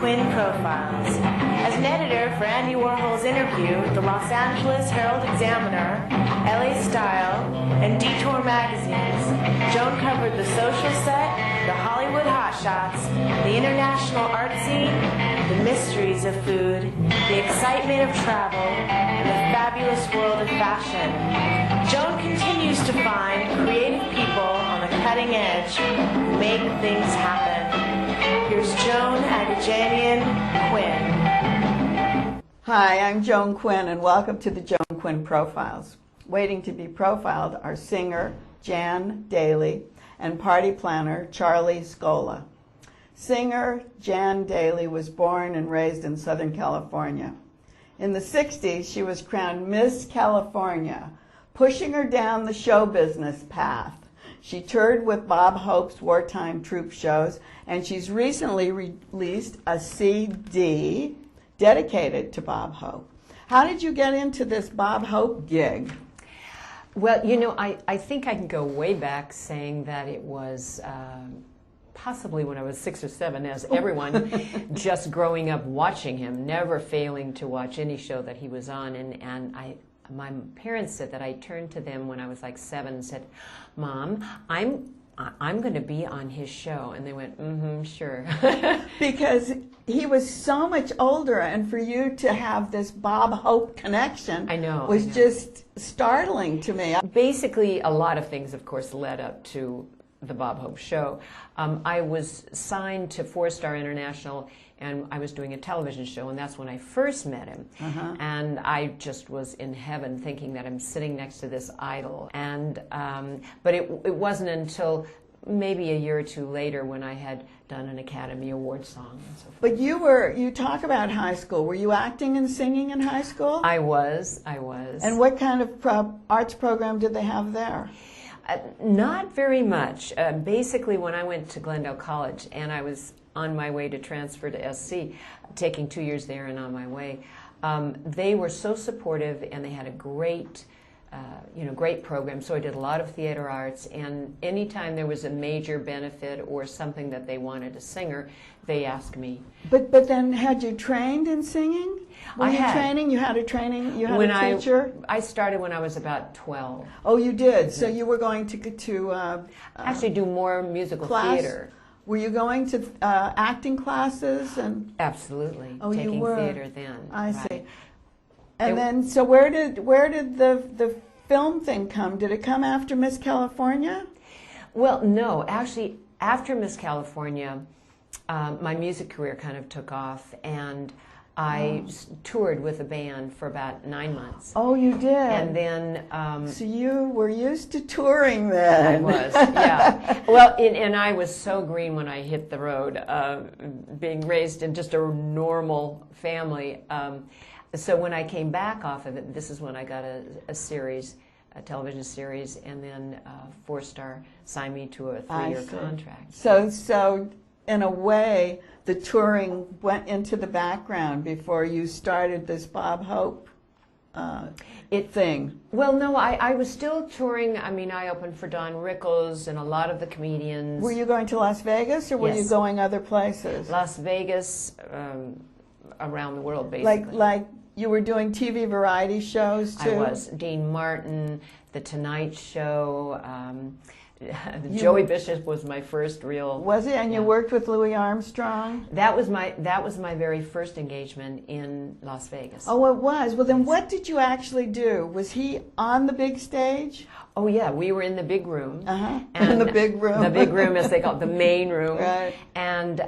Quinn Profiles. As an editor for Andy Warhol's Interview, the Los Angeles Herald-Examiner, LA Style, and Detour magazines, Joan covered the social set, the Hollywood hotshots, the international art scene, the mysteries of food, the excitement of travel, and the fabulous world of fashion. Joan continues to find creative people on the cutting edge who make things happen. Here's Joan Quinn. Hi, I'm Joan Quinn, and welcome to the Joan Quinn Profiles. Waiting to be profiled are singer Jan Daley and party planner Charlie Scola. Singer Jan Daley was born and raised in Southern California. In the 60s, she was crowned Miss California, pushing her down the show business path. She toured with Bob Hope's wartime troupe shows, and she's recently released a CD dedicated to Bob Hope. How did you get into this Bob Hope gig? Well, you know, I think I can go way back saying that it was possibly when I was 6 or 7, as everyone, just growing up watching him, never failing to watch any show that he was on. And my parents said that I turned to them when I was like 7 and said, "Mom, I'm going to be on his show." And they went, "Mm-hmm, sure." Because he was so much older, and for you to have this Bob Hope connection was just startling to me. Basically, a lot of things, of course, led up to the Bob Hope show. I was signed to 4-Star International, and I was doing a television show, and that's when I first met him. And I just was in heaven thinking that I'm sitting next to this idol. And but it wasn't until maybe a year or two later when I had done an Academy Award song and so forth. But you talk about high school. Were you acting and singing in high school? I was. And what kind of arts program did they have there? Not very much. Basically, when I went to Glendale College and I was on my way to transfer to SC, taking 2 years there and on my way, they were so supportive, and they had a great great program. So I did a lot of theater arts, and anytime there was a major benefit or something that they wanted a singer, they asked me. But then, had you trained in singing? You had a teacher? I started when I was about 12. Oh, you did? So you were going to actually do more musical theater. Were you going to acting classes? Absolutely. Oh, taking you were. Theater then. I see. And then, so where did the film thing come? Did it come after Miss California? Well, no. Actually, after Miss California, my music career kind of took off, and I toured with a band for about 9 months. Oh, you did? And then... so you were used to touring then. I was, yeah. Well, and I was so green when I hit the road, being raised in just a normal family. So when I came back off of it, this is when I got a television series, and then 4-Star signed me to a 3-year contract. So in a way, the touring went into the background before you started this Bob Hope thing. Well, no, I was still touring. I mean, I opened for Don Rickles and a lot of the comedians. Were you going to Las Vegas, or were you going other places? Las Vegas, around the world, basically. Like you were doing TV variety shows, too? I was. Dean Martin, The Tonight Show, Joey Bishop was my first real... Was it? And you worked with Louis Armstrong? That was my very first engagement in Las Vegas. Oh, it was? Well, then what did you actually do? Was he on the big stage? Oh, yeah. We were in the big room. In the big room. The big room, as they call it, the main room. Right. And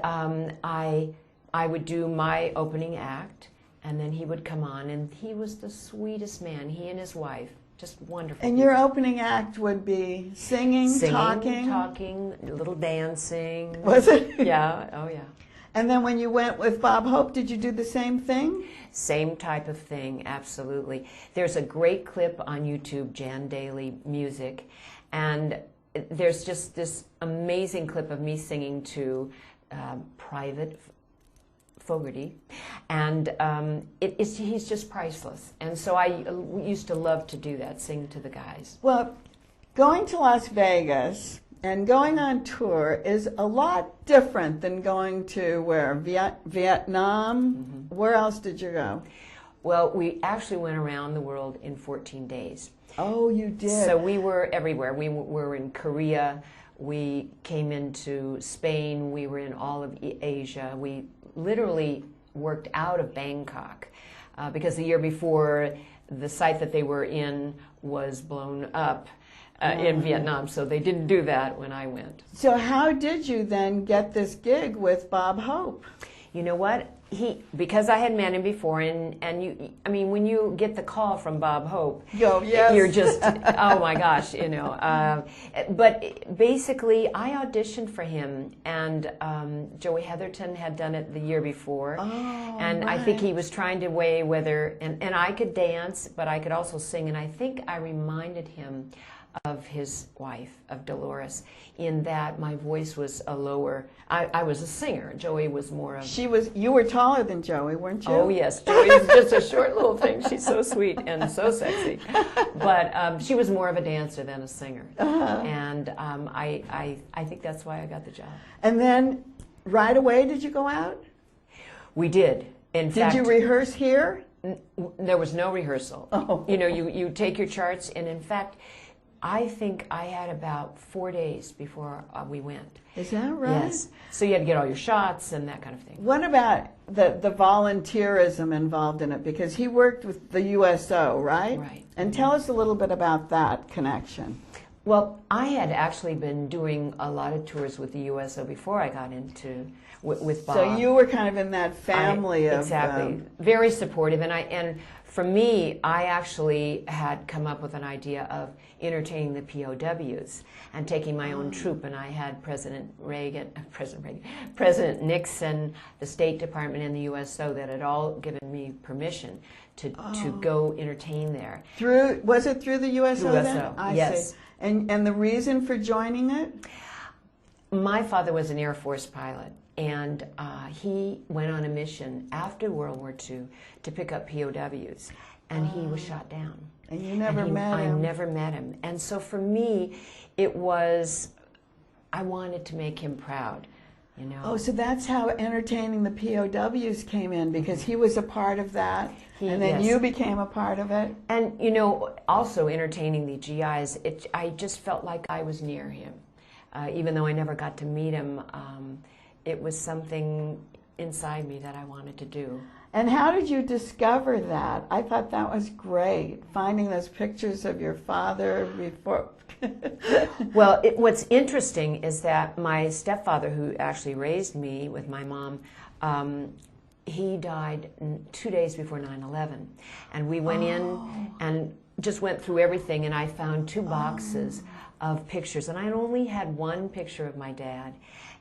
I would do my opening act, and then he would come on, and he was the sweetest man, he and his wife. Just wonderful. And your opening act would be singing, talking, a little dancing. Was it? Yeah. Oh, yeah. And then when you went with Bob Hope, did you do the same thing? Same type of thing, absolutely. There's a great clip on YouTube, Jan Daley Music, and there's just this amazing clip of me singing to Private Fogarty, and he's just priceless. And so I used to love to do that, sing to the guys. Well, going to Las Vegas, And going on tour is a lot different than going to where? Vietnam? Mm-hmm. Where else did you go? Well, we actually went around the world in 14 days. Oh, you did? So we were everywhere. We were in Korea. We came into Spain. We were in all of Asia. We literally worked out of Bangkok because the year before, the site that they were in was blown up in Vietnam, so they didn't do that when I went. So how did you then get this gig with Bob Hope? You know what? Because I had met him before, and I mean, when you get the call from Bob Hope, yes. You're just, oh my gosh, you know. But basically, I auditioned for him, and Joey Heatherton had done it the year before, and right. I think he was trying to weigh whether, and I could dance, but I could also sing, and I think I reminded him of his wife, of Dolores, in that my voice was a lower, I was a singer. Joey was more of... You were taller than Joey, weren't you? Oh, yes. Joey was just a short little thing. She's so sweet and so sexy. But she was more of a dancer than a singer. And I think that's why I got the job. And then, right away, did you go out? We did. In fact, did you rehearse here? There was no rehearsal. Oh. You know, you take your charts, and in fact, I think I had about 4 days before we went. Is that right? Yes. So you had to get all your shots and that kind of thing. What about the volunteerism involved in it? Because he worked with the USO, right? Right. And tell us a little bit about that connection. Well, I had actually been doing a lot of tours with the USO before I got into with Bob. So you were kind of in that family of... Exactly. Very supportive. And for me, I actually had come up with an idea of entertaining the POWs and taking my own troupe. And I had President Nixon, the State Department, and the USO that had all given me permission to go entertain there. Was it through the USO then? USO, I yes. see. And the reason for joining it? My father was an Air Force pilot, and he went on a mission after World War II to pick up POWs, and he was shot down. And you never met him? I never met him. And so for me, it was, I wanted to make him proud, you know. Oh, so that's how entertaining the POWs came in, because he was a part of that, and then yes. you became a part of it? And, you know, also entertaining the GIs, I just felt like I was near him. Even though I never got to meet him, it was something inside me that I wanted to do. And how did you discover that? I thought that was great, finding those pictures of your father before. Well, what's interesting is that my stepfather, who actually raised me with my mom, he died 2 days before 9/11. And we went in and just went through everything, and I found 2 boxes of pictures. And I only had 1 picture of my dad.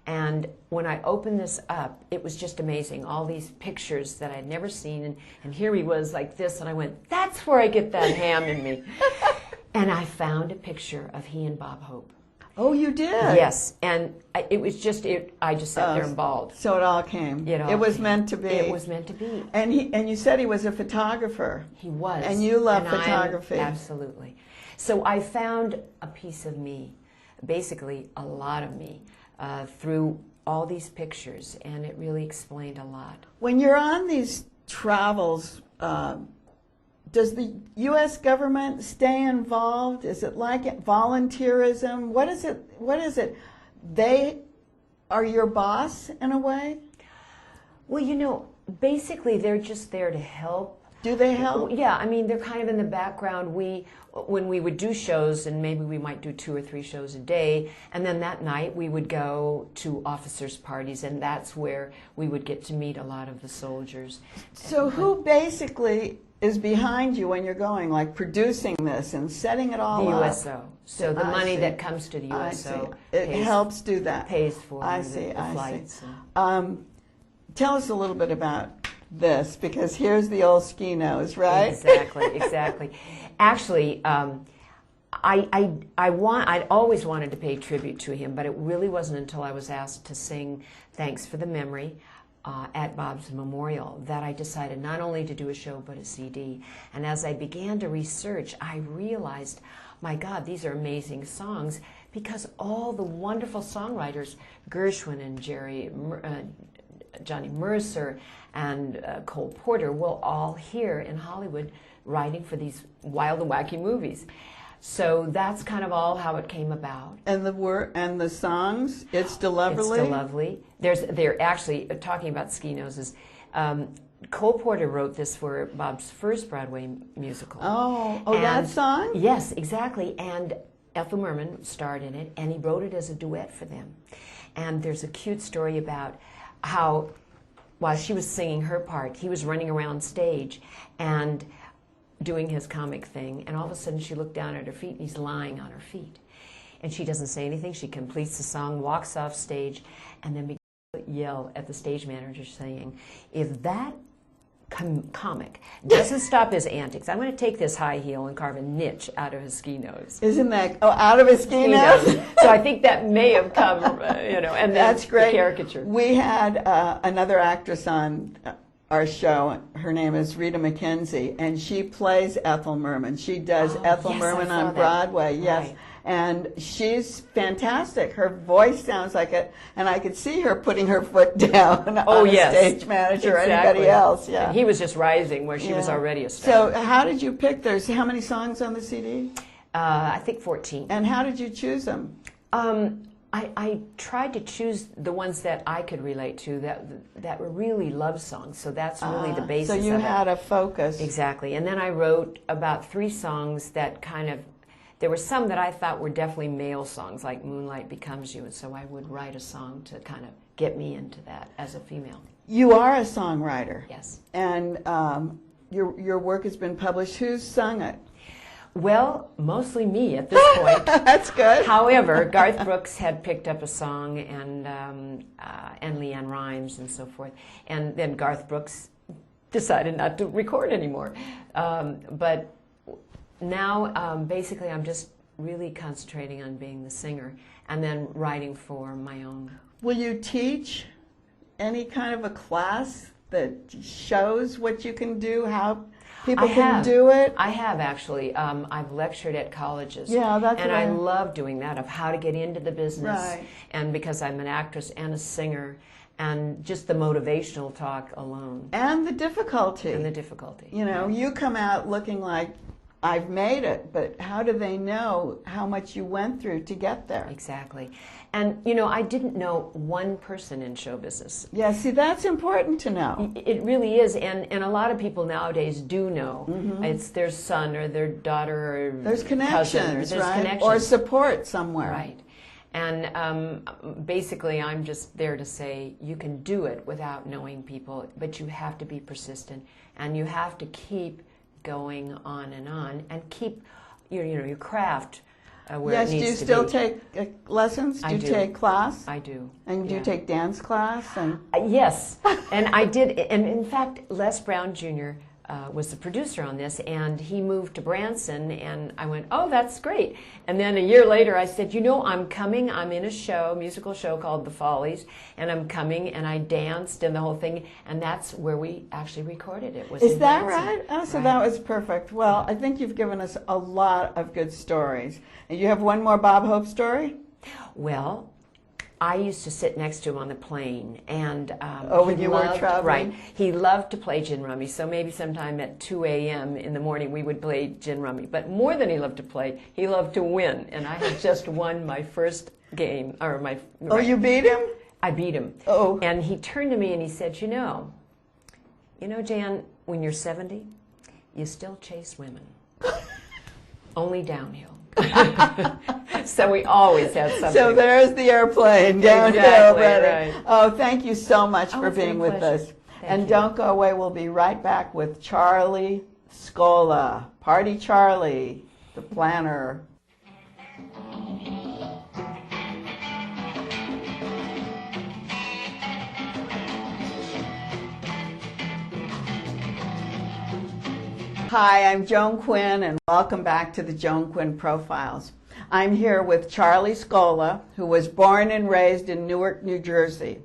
And when I opened this up, it was just amazing. All these pictures that I'd never seen. And here he was like this. And I went, that's where I get that ham in me. And I found a picture of he and Bob Hope. Oh, you did? Yes. And it was just, I just sat there and bawled. So it all came. It was meant to be. It was meant to be. And you said he was a photographer. He was. And you love photography. Absolutely. So I found a piece of me, basically a lot of me, through all these pictures, and it really explained a lot. When you're on these travels, does the U.S. government stay involved? Is it like volunteerism? What is it? They are your boss in a way? Well, you know, basically they're just there to help. Do they help? Yeah, I mean, they're kind of in the background. When we would do shows, and maybe we might do 2 or 3 shows a day, and then that night we would go to officers' parties, and that's where we would get to meet a lot of the soldiers. So who basically is behind you when you're going, like producing this and setting it all up? The USO. So the money that comes to the USO helps do that. Pays for the flights. Tell us a little bit about this, because here's the old ski nose, right? Exactly. Actually, I'd always wanted to pay tribute to him, but it really wasn't until I was asked to sing "Thanks for the Memory" at Bob's memorial that I decided not only to do a show but a CD. And as I began to research, I realized my God, these are amazing songs, because all the wonderful songwriters, Gershwin and Johnny Mercer and Cole Porter, will all here in Hollywood writing for these wild and wacky movies. So that's kind of all how it came about. And the songs, It's Still Lovely? It's Still Lovely. They're actually, talking about ski noses, Cole Porter wrote this for Bob's first Broadway musical. Oh, that song? Yes, exactly. And Ethel Merman starred in it, and he wrote it as a duet for them. And there's a cute story about how, while she was singing her part, he was running around stage and doing his comic thing, and all of a sudden she looked down at her feet, and he's lying on her feet. And she doesn't say anything. She completes the song, walks off stage, and then begins to yell at the stage manager saying, if that comic doesn't stop his antics, I'm going to take this high heel and carve a niche out of his ski nose. Isn't that, out of his ski nose? So I think that may have come, and that's great. The caricature. We had another actress on our show. Her name is Rita McKenzie, and she plays Ethel Merman. She does Ethel Merman on Broadway. Yes. Right. And she's fantastic. Her voice sounds like it, and I could see her putting her foot down on a stage manager or anybody else. Yeah. And he was just rising where she was already a star. So how did you pick? There's how many songs on the CD? I think 14. And how did you choose them? I tried to choose the ones that I could relate to, that were really love songs. So that's really the basis of it. So you had a focus. Exactly. And then I wrote about 3 songs that kind of, there were some that I thought were definitely male songs, like Moonlight Becomes You, and so I would write a song to kind of get me into that as a female. You are a songwriter. Yes. And your work has been published. Who's sung it? Well, mostly me at this point. That's good. However, Garth Brooks had picked up a song, and Leanne Rimes and so forth, and then Garth Brooks decided not to record anymore. But now, basically, I'm just really concentrating on being the singer and then writing for my own. Will you teach any kind of a class that shows what you can do, how people can do it? I have, actually. I've lectured at colleges. Yeah, that's and I love doing that, of how to get into the business. Right. And because I'm an actress and a singer, and just the motivational talk alone. And the difficulty. You know, you come out looking like, I've made it, but how do they know how much you went through to get there? Exactly. And, you know, I didn't know one person in show business. Yeah, see, that's important to know. It really is, and a lot of people nowadays do know. Mm-hmm. It's their son or their daughter or there's connections, cousin. There's right? connections. Or support somewhere. Right. And basically, I'm just there to say you can do it without knowing people, but you have to be persistent, and you have to keep going on and keep your craft where it needs to be. Yes, do you still take lessons? Do you take class? I do. And do you take dance class? And yes, and I did. And in fact, Les Brown Jr. Was the producer on this, and he moved to Branson, and I went, oh, that's great. And then a year later, I said, you know, I'm coming. I'm in a musical show called The Follies, and I'm coming, and I danced and the whole thing, and that's where we actually recorded it. Is that right? Oh, so that was perfect. Well, I think you've given us a lot of good stories. And you have one more Bob Hope story? Well, I used to sit next to him on the plane, and when you were traveling? Right. He loved to play gin rummy, so maybe sometime at 2 a.m. in the morning we would play gin rummy. But more than he loved to play, he loved to win, and I had just won my first game, or my. Oh, you beat him? I beat him. Oh. And he turned to me and he said, you know, Jan, when you're 70, you still chase women, only downhill. So we always had something. So there's the airplane downhill. Exactly, ready. Right. Oh, thank you so much for being with us. Thank you. Don't go away. We'll be right back with Charlie Scola, Party Charlie, the planner. Hi, I'm Joan Quinn, and welcome back to the Joan Quinn Profiles. I'm here with Charlie Scola, who was born and raised in Newark, New Jersey.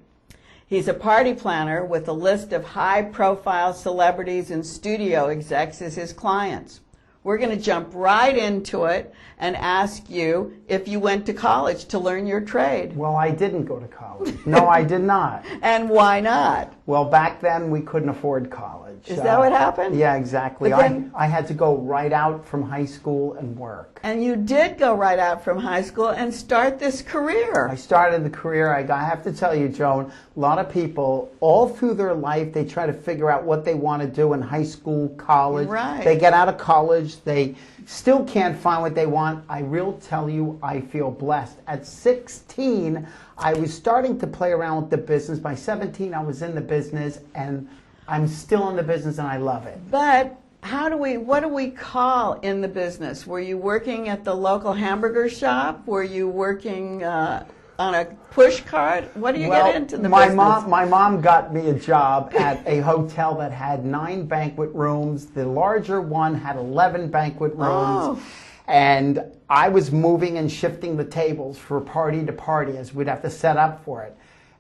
He's a party planner with a list of high-profile celebrities and studio execs as his clients. we're going to jump right into it and ask you if you went to college to learn your trade. Well, I didn't go to college. No, I did not. And why not? Well, back then we couldn't afford college. Is that what happened? Yeah, exactly. I had to go right out from high school and work. And you did go right out from high school and start this career. I started the career. I have to tell you, Joan, a lot of people, all through their life, they try to figure out what they want to do in high school, college. Right. They get out of college. They still can't find what they want. I will tell you, I feel blessed. At 16, I was starting to play around with the business. By 17, I was in the business, and I'm still in the business, and I love it. But what do we call in the business? Were you working at the local hamburger shop? Were you working on a push cart? What do you get into the business? My mom got me a job at a hotel that had 9 banquet rooms. The larger one had 11 banquet rooms. Oh. And I was moving and shifting the tables from party to party as we'd have to set up for it.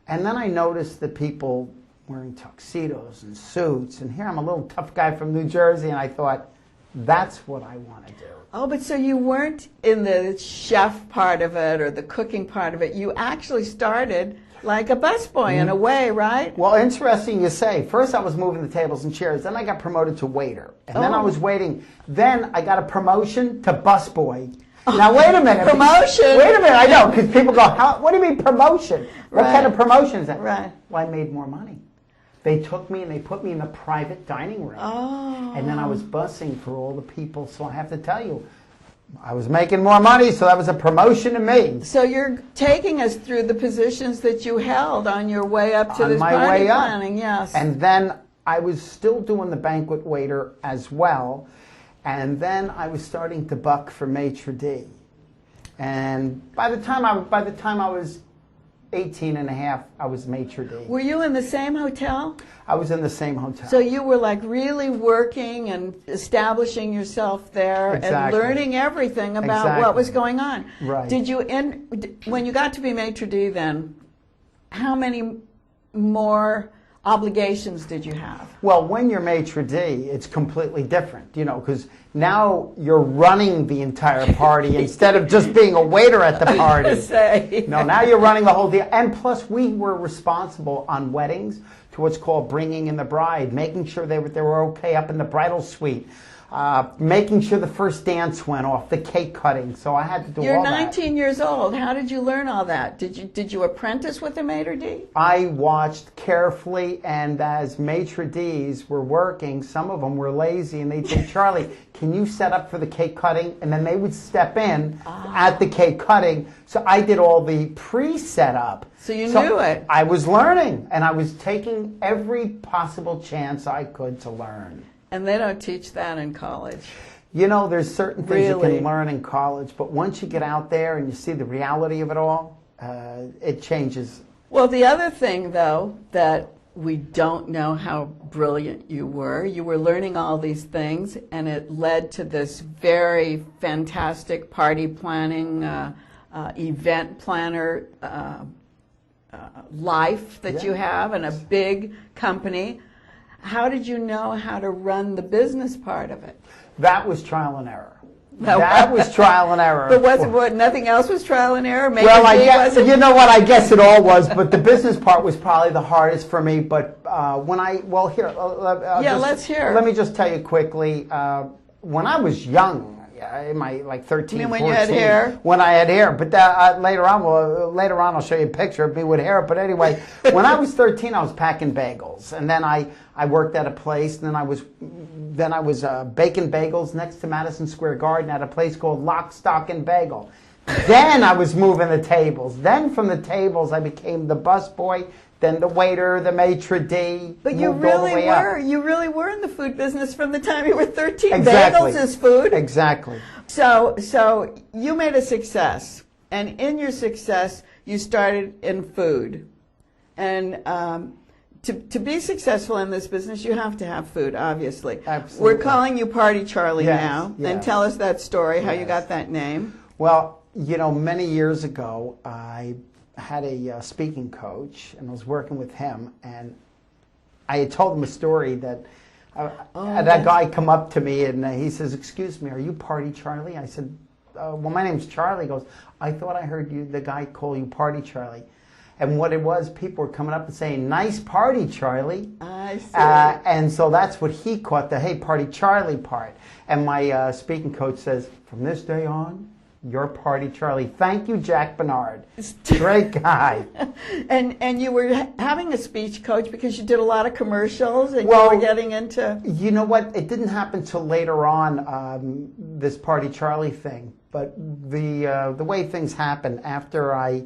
And then I noticed the people wearing tuxedos and suits. And here I'm a little tough guy from New Jersey, and I thought, that's what I want to do. Oh, but so you weren't in the chef part of it or the cooking part of it. You actually started like a busboy in a way, right? Well, interesting you say. First I was moving the tables and chairs. Then I got promoted to waiter. And then I was waiting. Then I got a promotion to busboy. Now, wait a minute. Promotion? Wait a minute. I know, because people go, what do you mean promotion? What kind of promotion is that? Right. Well, I made more money. They took me and they put me in the private dining room. Oh. And then I was bussing for all the people. So I have to tell you, I was making more money, so that was a promotion to me. So you're taking us through the positions that you held on your way up to this my party way up. planning, yes. And then I was still doing the banquet waiter as well. And then I was starting to buck for maitre d'. And by the time I was 18 and a half, I was maitre d'. Were you in the same hotel? I was in the same hotel. So you were like really working and establishing yourself there and Exactly. learning everything about what Exactly. was going on. Right. Did you, when you got to be maitre d' then, how many more obligations did you have? Well, when you're maitre d', it's completely different, because now you're running the entire party instead of just being a waiter at the party. No, now you're running the whole deal. And plus, we were responsible on weddings to what's called bringing in the bride, making sure they were okay up in the bridal suite, making sure the first dance went off, the cake cutting. So I had to do all that. You're 19 years old. How did you learn all that? Did you apprentice with a maitre d'? I watched carefully, and as maitre d's were working, some of them were lazy, and they'd say, Charlie, can you set up for the cake cutting? And then they would step in at the cake cutting. So I did all the pre-setup. So you knew it. I was learning, and I was taking every possible chance I could to learn. And they don't teach that in college. There's certain things you Really? can learn in college, but once you get out there and you see the reality of it all, it changes. Well, the other thing, though, that we don't know how brilliant you were learning all these things, and it led to this very fantastic party planning, event planner life that you have in a big company. How did you know how to run the business part of it? That was trial and error. That was trial and error. But nothing else was trial and error? Maybe well, I guess it all was, but the business part was probably the hardest for me. But let's hear. Let me just tell you quickly. When I was young, in my 13, You mean when 14, you had hair? When I had hair, but later on I'll show you a picture of me with hair. But anyway, when I was 13, I was packing bagels, and then I worked at a place, and then I was baking bagels next to Madison Square Garden at a place called Lock, Stock, and Bagel. Then I was moving the tables. Then from the tables, I became the busboy, then the waiter, the maitre d'. But you really were in the food business from the time you were 13. Exactly. Bagels is food. Exactly. So you made a success, and in your success, you started in food. And to be successful in this business, you have to have food, obviously. Absolutely. We're calling you Party Charlie now. Yes. And tell us that story, how you got that name. Well, many years ago, I had a speaking coach, and I was working with him, and I had told him a story that And that guy come up to me and he says, "Excuse me, are you Party Charlie?" I said, "Well, my name's Charlie." He goes, "I thought I heard the guy call you Party Charlie." And what it was, people were coming up and saying, "Nice party, Charlie." I see. And so that's what he caught, the "Hey, Party Charlie" part. And my speaking coach says, "From this day on, you're Party Charlie." Thank you, Jack Bernard. Great guy. And you were having a speech coach because you did a lot of commercials and Well, you were getting into... You know what? It didn't happen till later on, this Party Charlie thing. But the way things happened, after I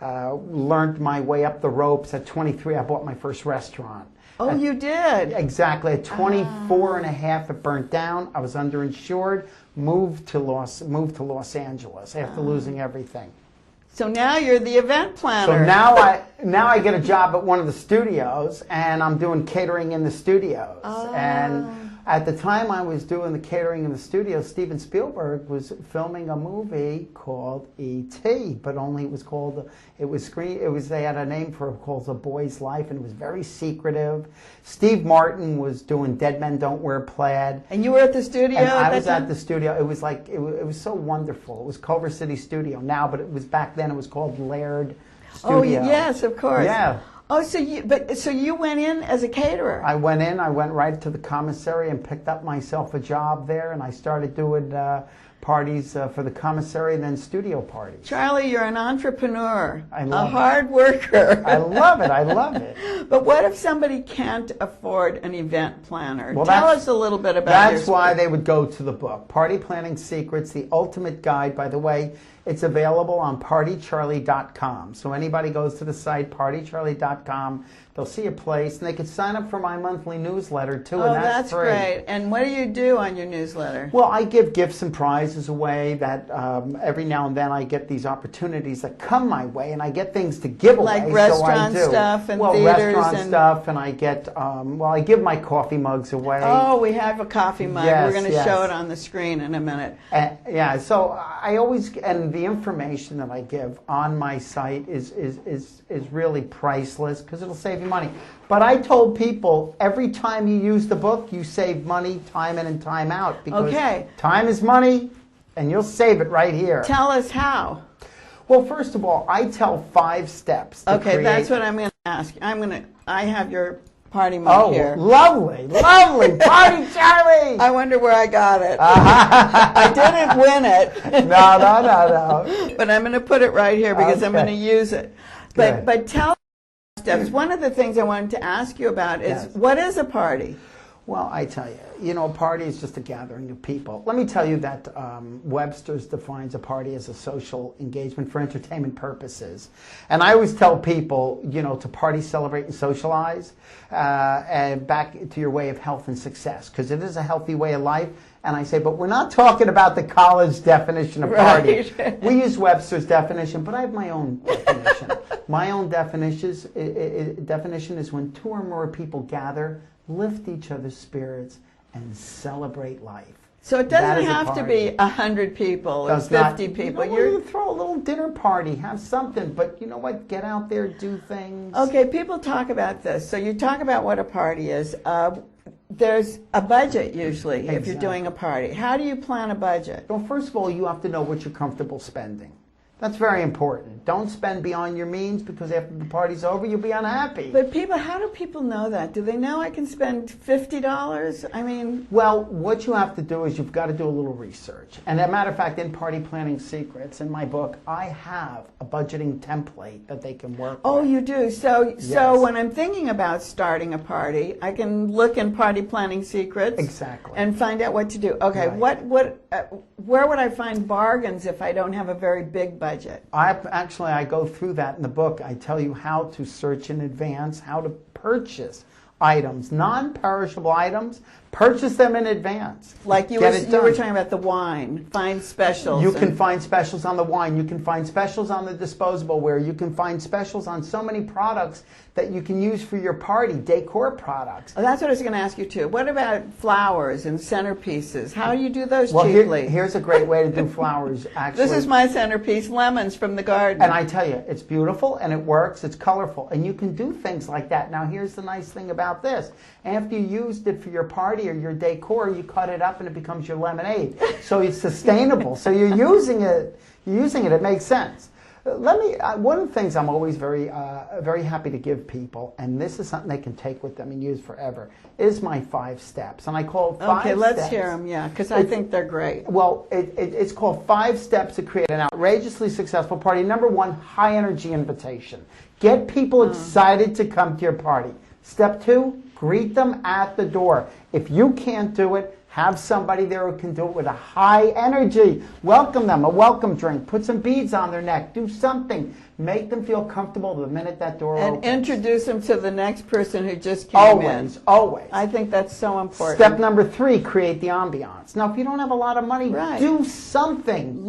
learned my way up the ropes at 23, I bought my first restaurant. Oh, you did? Exactly. At 24 and a half, it burnt down. I was underinsured. Moved to Los Angeles after losing everything. So now you're the event planner. So now I get a job at one of the studios, and I'm doing catering in the studios. And at the time I was doing the catering in the studio, Steven Spielberg was filming a movie called E.T., but only they had a name for it called A Boy's Life, and it was very secretive. Steve Martin was doing Dead Men Don't Wear Plaid. And you were at the studio And at I that was time? at the studio. It was like, it was so wonderful. It was Culver City Studio now, but it was back then, it was called Laird Studio. Oh, yes, of course. Yeah. Oh, so you went in as a caterer? I went right to the commissary and picked up myself a job there, and I started doing parties for the commissary and then studio parties. Charlie, you're an entrepreneur, a hard worker. I love it. But what if somebody can't afford an event planner? Well, Tell us a little bit about That's why they would go to the book, Party Planning Secrets, the Ultimate Guide. By the way, it's available on partycharlie.com. So anybody goes to the site, partycharlie.com, they'll see a place, and they can sign up for my monthly newsletter, too, and that's free. Great. And what do you do on your newsletter? Well, I give gifts and prizes away that every now and then I get these opportunities that come my way, and I get things to give away. Like restaurant stuff and theaters. Restaurant stuff, and I get, I give my coffee mugs away. Oh, we have a coffee mug. Yes, We're going to show it on the screen in a minute. So I always, and the information that I give on my site is really priceless because it'll save you money. But I told people every time you use the book, you save money time in and time out because time is money, and you'll save it right here. Tell us how. Well, first of all, I tell 5 steps to create. That's what I'm going to ask. I have your party mug here. Lovely. Party Charlie! I wonder where I got it. I didn't win it. No. But I'm going to put it right here because I'm going to use it. But tell steps. One of the things I wanted to ask you about is what is a party? Well, I tell you, a party is just a gathering of people. Let me tell you that Webster's defines a party as a social engagement for entertainment purposes. And I always tell people, to party, celebrate, and socialize, and back to your way of health and success, because it is a healthy way of life. And I say, but we're not talking about the college definition of party. Right. We use Webster's definition, but I have my own definition. My own definition is when 2 or more people gather, lift each other's spirits, and celebrate life. So it doesn't have to be 100 people or 50 people. You throw a little dinner party, have something, but you know what? Get out there, do things. Okay, people talk about this. So you talk about what a party is. There's a budget usually if you're doing a party. How do you plan a budget? Well, first of all, you have to know what you're comfortable spending. That's very important. Don't spend beyond your means because after the party's over, you'll be unhappy. But how do people know that? Do they know I can spend $50? I mean... Well, what you have to do is you've got to do a little research. And as a matter of fact, in Party Planning Secrets, in my book, I have a budgeting template that they can work with. Oh, you do? So when I'm thinking about starting a party, I can look in Party Planning Secrets. Exactly. And find out what to do. Okay, right. Where would I find bargains if I don't have a very big budget? I go through that in the book. I tell you how to search in advance, how to purchase items, non-perishable items, Purchase them in advance. Like you Get were, it you done. were talking about the wine, find specials. You can find specials on the wine. You can find specials on the disposable ware. You can find specials on so many products that you can use for your party, decor products. Oh, that's what I was going to ask you too. What about flowers and centerpieces? How do you do those Well, cheaply? here's a great way to do flowers, actually. This is my centerpiece, lemons from the garden. And I tell you, it's beautiful and it works, it's colorful, and you can do things like that. Now, here's the nice thing about this. After you used it for your party or your decor, you cut it up and it becomes your lemonade. So it's sustainable. So you're using it, it makes sense. One of the things I'm always very happy to give people, and this is something they can take with them and use forever, is my 5 steps. And I call it 5 steps. Okay, let's hear them, yeah, because I think they're great. Well, it's called 5 steps to create an outrageously successful party. Number 1, high energy invitation. Get people excited to come to your party. Step 2, greet them at the door. If you can't do it, have somebody there who can do it with a high energy. Welcome them, a welcome drink. Put some beads on their neck. Do something. Make them feel comfortable the minute that door opens. And introduce them to the next person who just came in. Always. I think that's so important. Step number 3, create the ambiance. Now, if you don't have a lot of money, do something.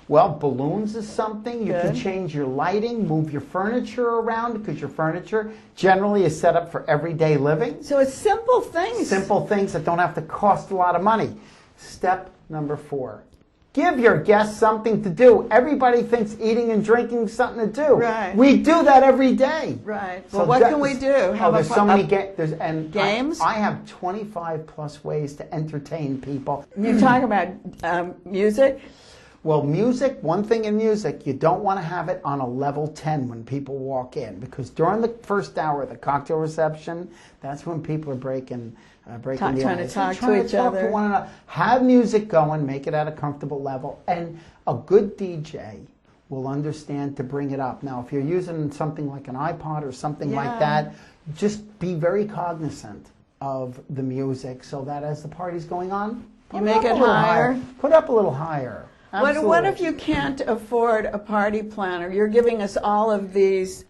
Well, balloons is something. You can change your lighting, move your furniture around, because your furniture generally is set up for everyday living. So it's simple things. Simple things that don't have to cost a lot of money. Step number 4. Give your guests something to do. Everybody thinks eating and drinking is something to do. Right. We do that every day. Right. So Well, what can we do? There's so many games? I have 25 plus ways to entertain people. You talk about music. Well, music, one thing in music, you don't want to have it on a level 10 when people walk in, because during the first hour of the cocktail reception, that's when people are breaking the trying to ice. talk Trying to each other. To one another. Have music going, make it at a comfortable level, and a good DJ will understand to bring it up. Now, if you're using something like an iPod or something like that, just be very cognizant of the music so that as the party's going on, you make it higher. Put up a little higher. What if you can't afford a party planner? You're giving us all of these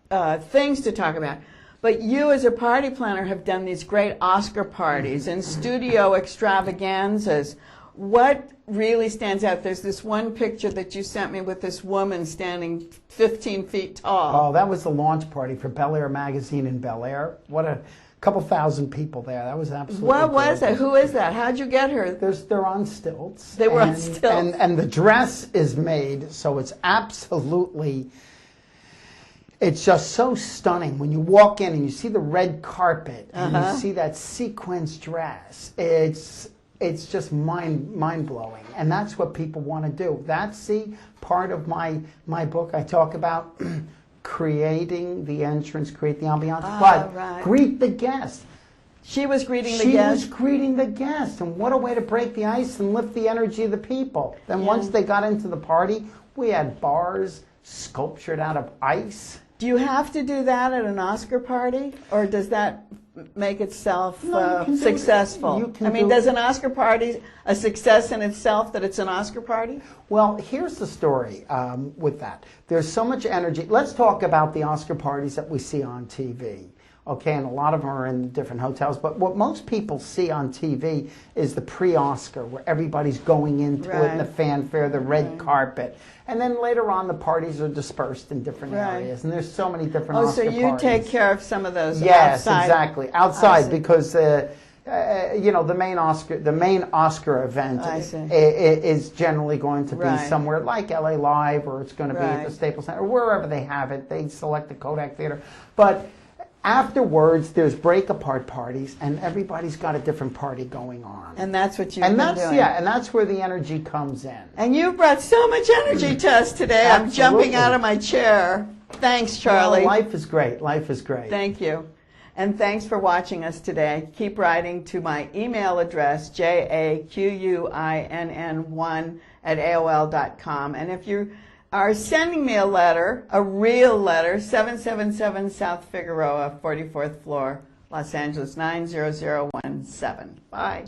things to talk about. But you as a party planner have done these great Oscar parties and studio extravaganzas. What really stands out? There's this one picture that you sent me with this woman standing 15 feet tall. Oh, that was the launch party for Bel Air magazine in Bel Air. What a couple thousand people there. That was absolutely What was gorgeous. it? Who is that? How'd you get her? They're on stilts. They were on stilts. And the dress is made so it's absolutely, it's just so stunning. When you walk in and you see the red carpet and you see that sequence dress, it's just mind-blowing. And that's what people want to do. That's part of my book. I talk about creating the entrance, create the ambiance, but greet the guest. She was greeting the She guest. was greeting the guest, and what a way to break the ice and lift the energy of the people. Then once they got into the party, we had bars sculptured out of ice. Do you have to do that at an Oscar party, or does that make itself successful? Does an Oscar party a success in itself that it's an Oscar party? Well, here's the story with that. There's so much energy. Let's talk about the Oscar parties that we see on TV. Okay, and a lot of them are in different hotels, but what most people see on TV is the pre-Oscar, where everybody's going into it, and the fanfare, the red carpet. And then later on, the parties are dispersed in different areas, and there's so many different Oscar parties. So you take care of some of those outside? Yes, exactly. Outside, because the main Oscar event is generally going to be somewhere like LA Live, or it's going to be at the Staples Center, or wherever they have it. They select the Kodak Theater. But afterwards, there's break-apart parties, and everybody's got a different party going on. And that's what you've been doing. Yeah, and that's where the energy comes in. And you brought so much energy to us today. Absolutely. I'm jumping out of my chair. Thanks, Charlie. Well, life is great. Life is great. Thank you. And thanks for watching us today. Keep writing to my email address, jaquinn1@aol.com. And if you are sending me a letter, a real letter, 777 South Figueroa, 44th floor, Los Angeles, 90017. Bye.